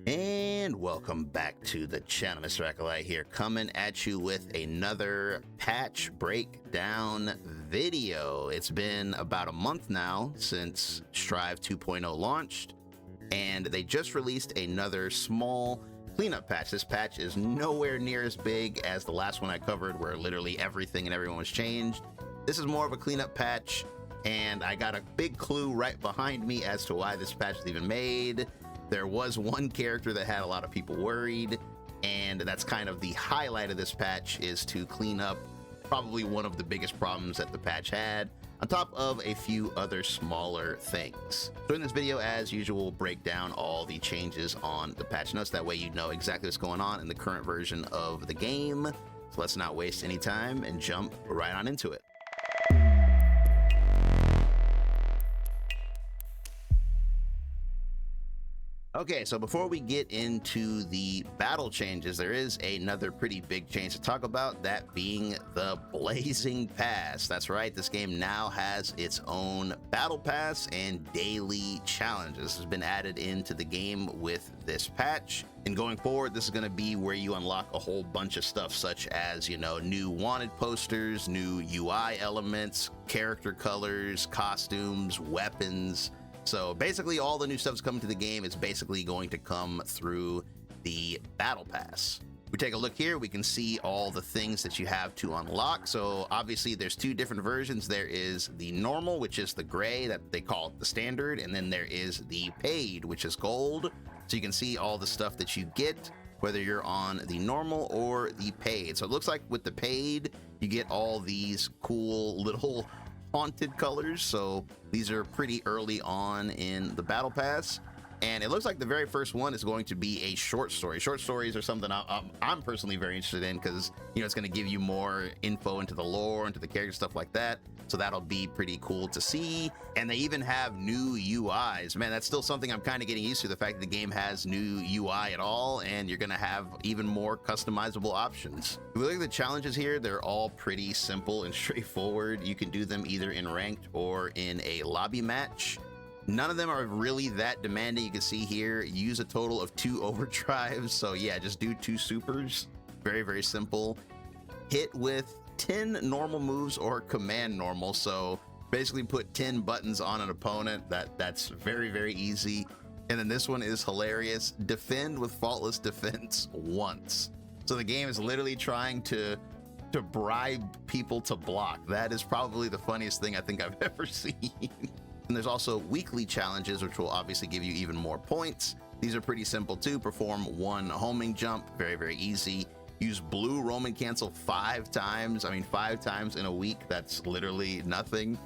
And welcome back to the channel. Mr. Acolyte here, coming at you with another patch breakdown video. It's been about a month now since Strive 2.0 launched, and they just released another small cleanup patch. This patch is nowhere near as big as the last one I covered, where literally everything and everyone was changed. This is more of a cleanup patch, and I got a big clue right behind me as to why this patch was even made. There was one character that had a lot of people worried, and that's kind of the highlight of this patch, is to clean up probably one of the biggest problems that the patch had, on top of a few other smaller things. So in this video, as usual, we'll break down all the changes on the patch notes. That way you know exactly what's going on in the current version of the game. So let's not waste any time and jump right on into it. Okay, so before we get into the battle changes, there is another pretty big change to talk about, that being the Blazing Pass. That's right, this game now has its own battle pass and daily challenges. This has been added into the game with this patch. And going forward, this is going to be where you unlock a whole bunch of stuff, such as, you know, new wanted posters, new UI elements, character colors, costumes, weapons. So basically all the new stuff that's coming to the game is basically going to come through the battle pass. We take a look here, we can see all the things that you have to unlock. So obviously there's two different versions. There is the normal, which is the gray, that they call it the standard, and then there is the paid, which is gold. So you can see all the stuff that you get, whether you're on the normal or the paid. So it looks like with the paid, you get all these cool little haunted colors. So these are pretty early on in the battle pass, and it looks like the very first one is going to be a short story. Short stories are something I'm personally very interested in, because, you know, it's going to give you more info into the lore, into the character, stuff like that. So that'll be pretty cool to see. And they even have new UIs. Man, that's still something I'm kind of getting used to, the fact that the game has new UI at all, and you're going to have even more customizable options. If we look at the challenges here, they're all pretty simple and straightforward. You can do them either in ranked or in a lobby match. None of them are really that demanding. You can see here, use a total of 2 overdrives. So yeah, just do 2 supers. Very, very simple. Hit with 10 normal moves or command normal. So basically put 10 buttons on an opponent. That's very, very easy. And then this one is hilarious. Defend with faultless defense once. So the game is literally trying to bribe people to block. That is probably the funniest thing I think I've ever seen. And there's also weekly challenges, which will obviously give you even more points. These are pretty simple too. Perform 1 homing jump, very, very easy. Use blue Roman cancel 5 times. I mean, 5 times in a week, that's literally nothing.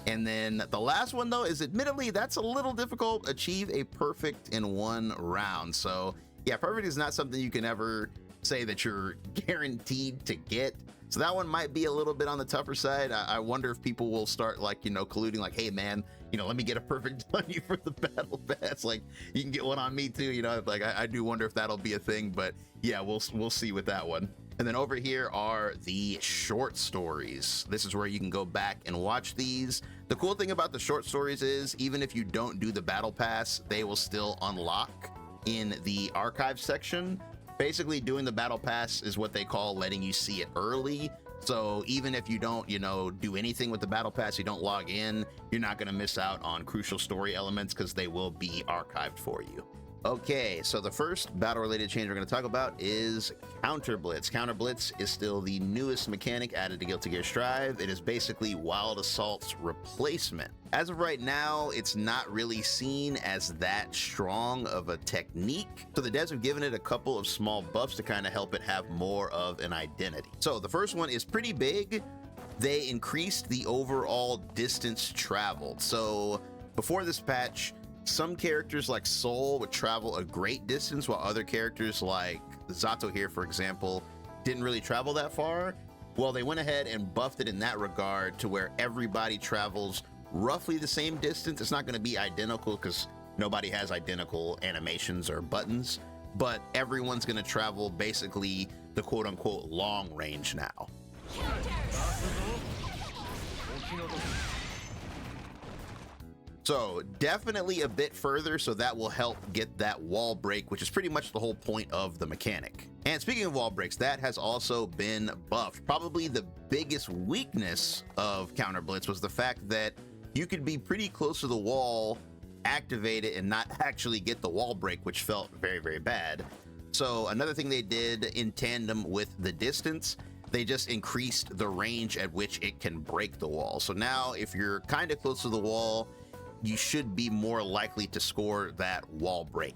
And then the last one though is, admittedly, that's a little difficult. Achieve a perfect in 1 round. So yeah, perfect is not something you can ever say that you're guaranteed to get. So that one might be a little bit on the tougher side. I wonder if people will start, like, you know, colluding, like, hey man, you know, let me get a perfect on you for the battle pass. Like, you can get one on me too, you know. Like, I do wonder if that'll be a thing, but yeah, we'll see with that one. And then over here are the short stories. This is where you can go back and watch these. The cool thing about the short stories is, even if you don't do the battle pass, they will still unlock in the archive section. Basically, doing the battle pass is what they call letting you see it early. So even if you don't, you know, do anything with the battle pass, you don't log in, you're not going to miss out on crucial story elements, because they will be archived for you. Okay, so the first battle-related change we're going to talk about is Counter Blitz. Counter Blitz is still the newest mechanic added to Guilty Gear Strive. It is basically Wild Assault's replacement. As of right now, it's not really seen as that strong of a technique, so the devs have given it a couple of small buffs to kind of help it have more of an identity. So the first one is pretty big. They increased the overall distance traveled. So before this patch, some characters like Soul would travel a great distance, while other characters like Zato here, for example, didn't really travel that far. Well, they went ahead and buffed it in that regard to where everybody travels roughly the same distance. It's not going to be identical, because nobody has identical animations or buttons, but everyone's going to travel basically the quote-unquote long range now. So definitely a bit further, so that will help get that wall break, which is pretty much the whole point of the mechanic. And speaking of wall breaks, that has also been buffed. Probably the biggest weakness of Counter Blitz was the fact that you could be pretty close to the wall, activate it, and not actually get the wall break, which felt very, very bad. So another thing they did in tandem with the distance, they just increased the range at which it can break the wall. So now if you're kind of close to the wall, you should be more likely to score that wall break.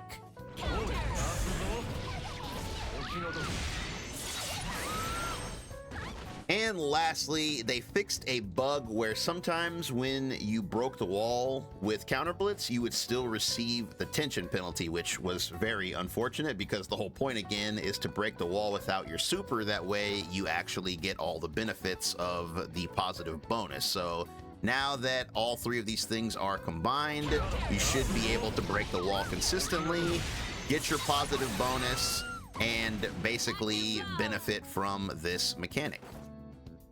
And lastly, they fixed a bug where sometimes when you broke the wall with Counter Blitz, you would still receive the tension penalty, which was very unfortunate because the whole point again is to break the wall without your super. That way you actually get all the benefits of the positive bonus. So now that all three of these things are combined, you should be able to break the wall consistently, get your positive bonus, and basically benefit from this mechanic.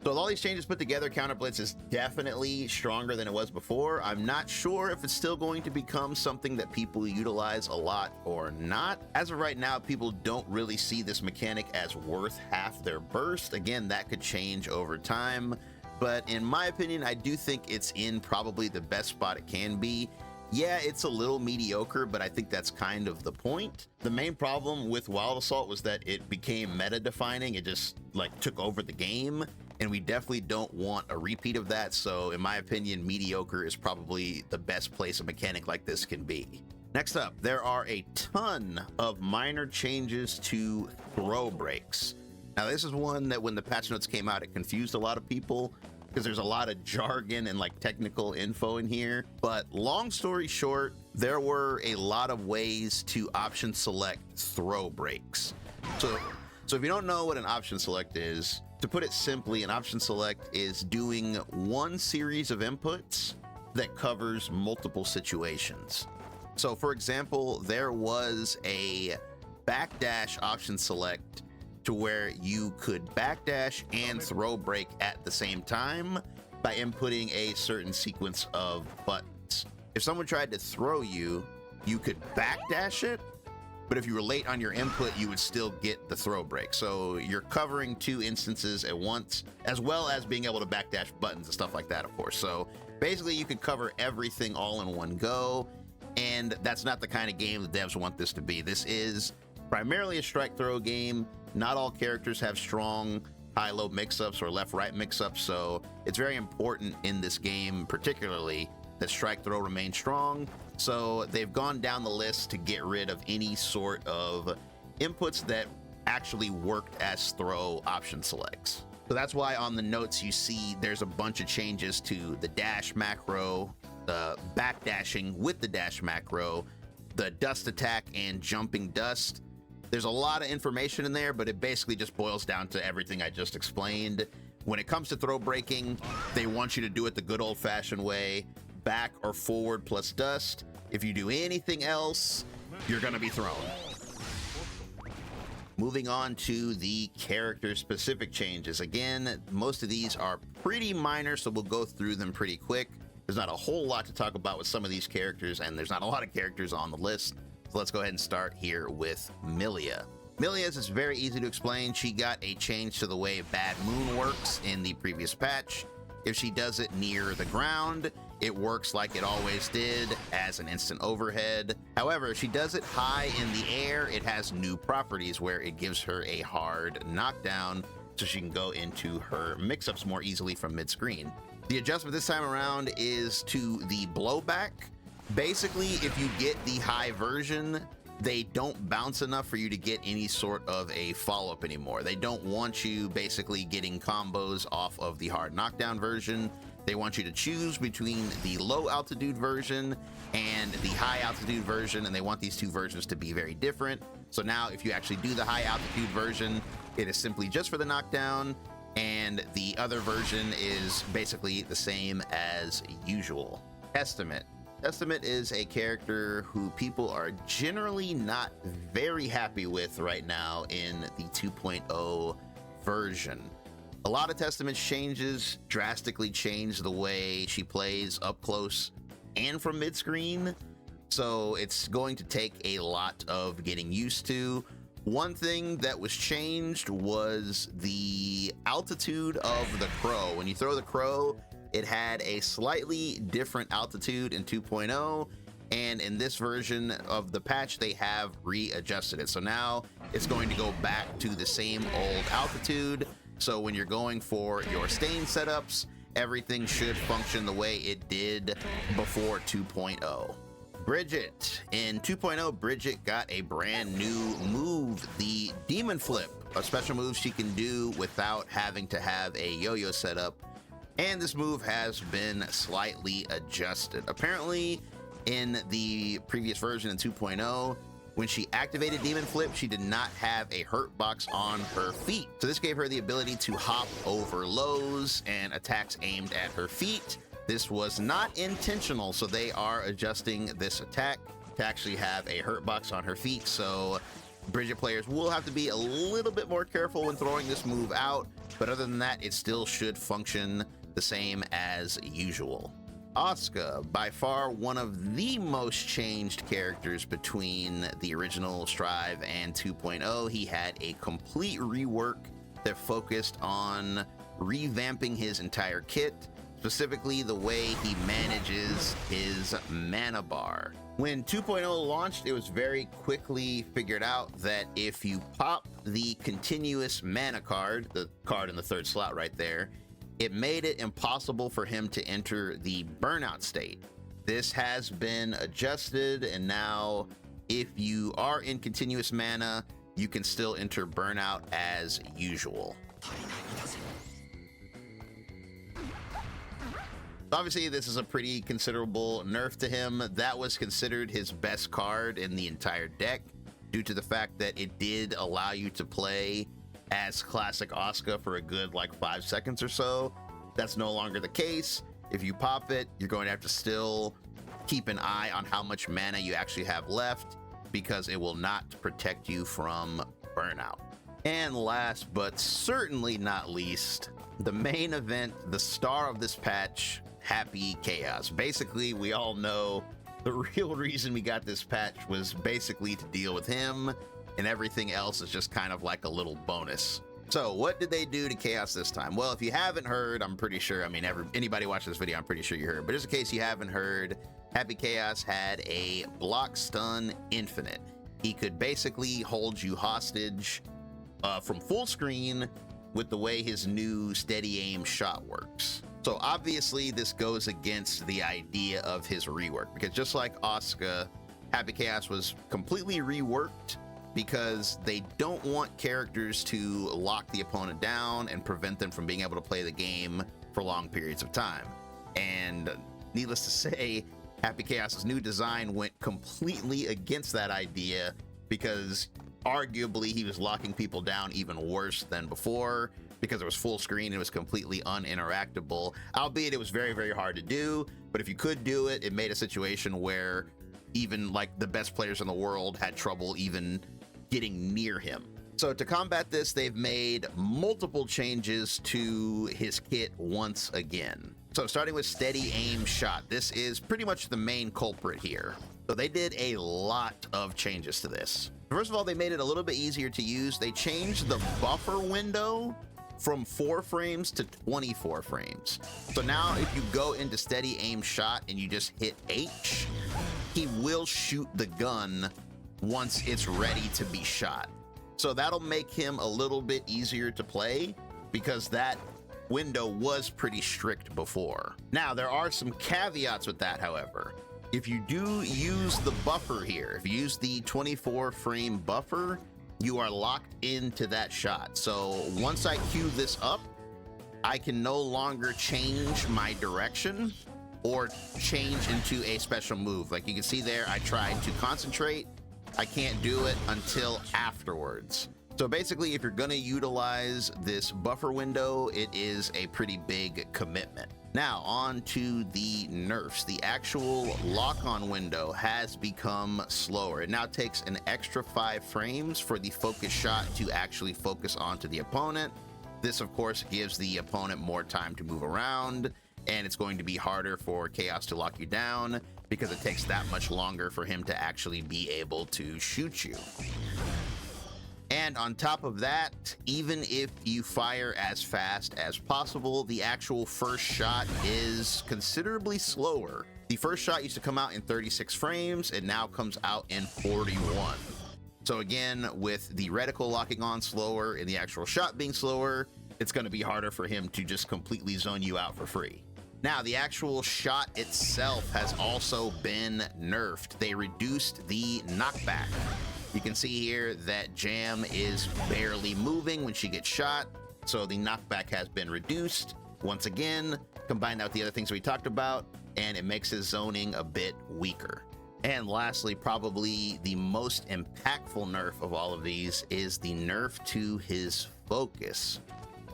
So with all these changes put together, Counter Blitz is definitely stronger than it was before. I'm not sure if it's still going to become something that people utilize a lot or not. As of right now, people don't really see this mechanic as worth half their burst. Again, that could change over time, but in my opinion, I do think it's in probably the best spot it can be. Yeah, it's a little mediocre, but I think that's kind of the point. The main problem with Wild Assault was that it became meta defining. It just like took over the game, and we definitely don't want a repeat of that. So in my opinion, mediocre is probably the best place a mechanic like this can be. Next up, there are a ton of minor changes to throw breaks. Now this is one that when the patch notes came out, it confused a lot of people because there's a lot of jargon and like technical info in here. But long story short, there were a lot of ways to option select throw breaks. So if you don't know what an option select is, to put it simply, an option select is doing one series of inputs that covers multiple situations. So for example, there was a backdash option select to where you could backdash and throw break at the same time by inputting a certain sequence of buttons. If someone tried to throw you, you could backdash it, but if you were late on your input, you would still get the throw break. So you're covering two instances at once, as well as being able to backdash buttons and stuff like that, of course. So basically you could cover everything all in one go, and that's not the kind of game the devs want this to be. This is primarily a strike throw game. Not all characters have strong high-low mix-ups or left-right mix-ups, so it's very important in this game, particularly, that strike throw remains strong. So they've gone down the list to get rid of any sort of inputs that actually worked as throw option selects. So that's why on the notes you see there's a bunch of changes to the dash macro, the backdashing with the dash macro, the dust attack and jumping dust. There's a lot of information in there, but it basically just boils down to everything I just explained. When it comes to throw breaking, they want you to do it the good old-fashioned way, back or forward plus dust. If you do anything else, you're gonna be thrown. Moving on to the character-specific changes. Again, most of these are pretty minor, so we'll go through them pretty quick. There's not a whole lot to talk about with some of these characters, and there's not a lot of characters on the list. So let's go ahead and start here with Milia. Milia's is very easy to explain. She got a change to the way Bad Moon works in the previous patch. If she does it near the ground, it works like it always did as an instant overhead. However, if she does it high in the air, it has new properties where it gives her a hard knockdown so she can go into her mix-ups more easily from mid-screen. The adjustment this time around is to the blowback. Basically, if you get the high version, they don't bounce enough for you to get any sort of a follow-up anymore. They don't want you basically getting combos off of the hard knockdown version. They want you to choose between the low altitude version and the high altitude version, and they want these two versions to be very different. So now if you actually do the high altitude version, it is simply just for the knockdown, and the other version is basically the same as usual. Testament. Testament is a character who people are generally not very happy with right now in the 2.0 version. A lot of Testament's changes drastically change the way she plays up close and from mid-screen, so it's going to take a lot of getting used to. One thing that was changed was the altitude of the crow. When you throw the crow, it had a slightly different altitude in 2.0, and in this version of the patch, they have readjusted it. So now it's going to go back to the same old altitude. So when you're going for your stain setups, everything should function the way it did before 2.0. Bridget. In 2.0, Bridget got a brand new move, the Demon Flip, a special move she can do without having to have a yo-yo setup. And this move has been slightly adjusted. Apparently, in the previous version in 2.0, when she activated Demon Flip, she did not have a hurt box on her feet. So this gave her the ability to hop over lows and attacks aimed at her feet. This was not intentional, so they are adjusting this attack to actually have a hurt box on her feet. So Bridget players will have to be a little bit more careful when throwing this move out, but other than that, it still should function the same as usual. Asuka, by far one of the most changed characters between the original Strive and 2.0. He had a complete rework that focused on revamping his entire kit, specifically the way he manages his mana bar. When 2.0 launched, it was very quickly figured out that if you pop the continuous mana card, the card in the third slot right there, it made it impossible for him to enter the burnout state. This has been adjusted, and now if you are in continuous mana, you can still enter burnout as usual. Obviously, this is a pretty considerable nerf to him. That was considered his best card in the entire deck due to the fact that it did allow you to play as classic Asuka for a good like 5 seconds or so. That's no longer the case. If you pop it, you're going to have to still keep an eye on how much mana you actually have left, because it will not protect you from burnout. And last but certainly not least, the main event, the star of this patch, Happy Chaos. Basically, we all know the real reason we got this patch was basically to deal with him, and everything else is just kind of like a little bonus. So what did they do to Chaos this time? Well, if you haven't heard, I'm pretty sure, I mean, anybody watching this video, I'm pretty sure you heard, but just in case you haven't heard, Happy Chaos had a block stun infinite. He could basically hold you hostage from full screen with the way his new steady aim shot works. So obviously this goes against the idea of his rework, because just like Asuka, Happy Chaos was completely reworked because they don't want characters to lock the opponent down and prevent them from being able to play the game for long periods of time. And needless to say, Happy Chaos's new design went completely against that idea, because arguably he was locking people down even worse than before, because it was full screen and it was completely uninteractable, albeit it was very, very hard to do. But if you could do it, it made a situation where even like the best players in the world had trouble even getting near him. So to combat this, they've made multiple changes to his kit once again. So starting with steady aim shot, this is pretty much the main culprit here. So they did a lot of changes to this. First of all, they made it a little bit easier to use. They changed the buffer window from 4 frames to 24 frames. So now if you go into steady aim shot and you just hit H, he will shoot the gun once it's ready to be shot. So that'll make him a little bit easier to play, because that window was pretty strict before. Now, there are some caveats with that, however. If you do use the buffer here, if you use the 24 frame buffer, you are locked into that shot. So once I queue this up, I can no longer change my direction or change into a special move. Like you can see there, I tried to concentrate. I can't do it until afterwards. So basically, if you're gonna utilize this buffer window, it is a pretty big commitment. Now on to the nerfs. The actual lock-on window has become slower. It now takes an extra 5 frames for the focus shot to actually focus onto the opponent. This of course gives the opponent more time to move around, and it's going to be harder for Chaos to lock you down because it takes that much longer for him to actually be able to shoot you. And on top of that, even if you fire as fast as possible, the actual first shot is considerably slower. The first shot used to come out in 36 frames, it now comes out in 41. So again, with the reticle locking on slower and the actual shot being slower, it's going to be harder for him to just completely zone you out for free. Now, the actual shot itself has also been nerfed. They reduced the knockback. You can see here that Jam is barely moving when she gets shot, so the knockback has been reduced. Once again, combine that with the other things we talked about, and it makes his zoning a bit weaker. And lastly, probably the most impactful nerf of all of these is the nerf to his focus.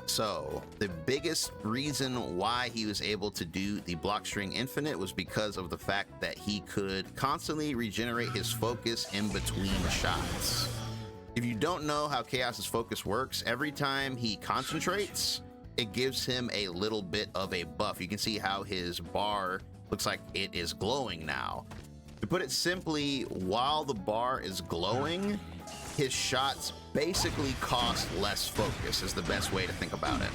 So the biggest reason why he was able to do the block string infinite was because of the fact that he could constantly regenerate his focus in between shots. If you don't know how Chaos's focus works, every time he concentrates, it gives him a little bit of a buff. You can see how his bar looks like it is glowing now. To put it simply, while the bar is glowing, his shots basically cost less focus is the best way to think about it.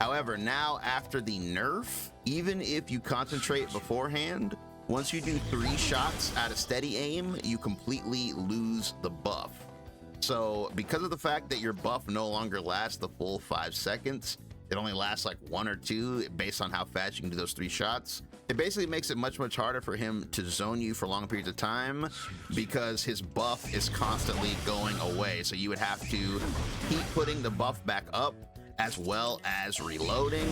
However, now after the nerf, even if you concentrate beforehand, once you do 3 shots at a steady aim, you completely lose the buff. So because of the fact that your buff no longer lasts the full 5 seconds, it only lasts like 1 or 2 based on how fast you can do those 3 shots. It basically makes it much harder for him to zone you for long periods of time because his buff is constantly going away. So you would have to keep putting the buff back up as well as reloading,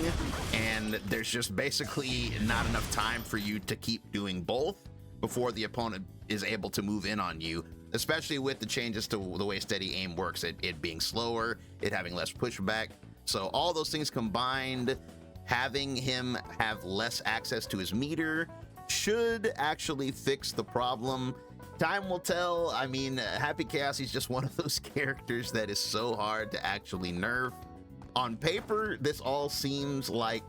and there's just basically not enough time for you to keep doing both before the opponent is able to move in on you, especially with the changes to the way steady aim works, it being slower, it having less pushback. So all those things combined, having him have less access to his meter should actually fix the problem. Time will tell. I mean, Happy Chaos, he's just one of those characters that is so hard to actually nerf. On paper, this all seems like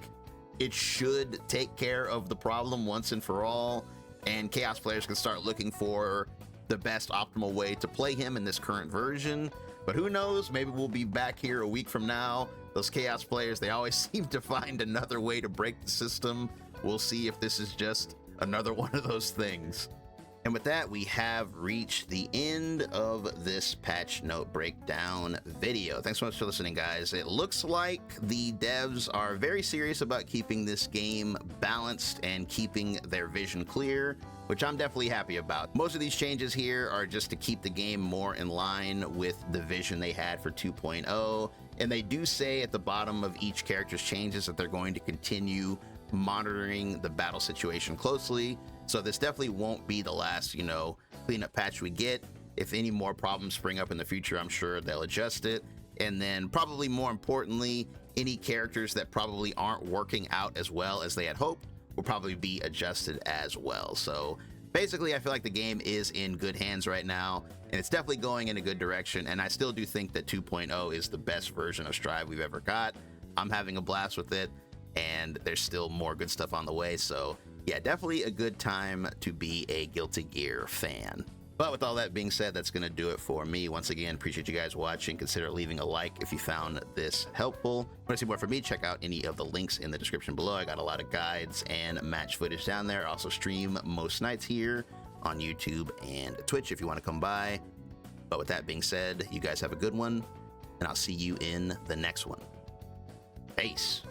it should take care of the problem once and for all, and Chaos players can start looking for the best optimal way to play him in this current version. But who knows, maybe we'll be back here a week from now. Those Chaos players, they always seem to find another way to break the system. We'll see if this is just another one of those things. And with that, we have reached the end of this patch note breakdown video. Thanks so much for listening, guys. It looks like the devs are very serious about keeping this game balanced and keeping their vision clear, which I'm definitely happy about. Most of these changes here are just to keep the game more in line with the vision they had for 2.0. And they do say at the bottom of each character's changes that they're going to continue monitoring the battle situation closely. So this definitely won't be the last, cleanup patch we get. If any more problems spring up in the future, I'm sure they'll adjust it. And then probably more importantly, any characters that probably aren't working out as well as they had hoped will probably be adjusted as well. So basically, I feel like the game is in good hands right now, and it's definitely going in a good direction. And I still do think that 2.0 is the best version of Strive we've ever got. I'm having a blast with it, and there's still more good stuff on the way. So yeah, definitely a good time to be a Guilty Gear fan. But with all that being said, that's going to do it for me. Once again, appreciate you guys watching. Consider leaving a like if you found this helpful. Want to see more from me? Check out any of the links in the description below. I got a lot of guides and match footage down there. I also stream most nights here on YouTube and Twitch if you want to come by. But with that being said, you guys have a good one, and I'll see you in the next one. Peace.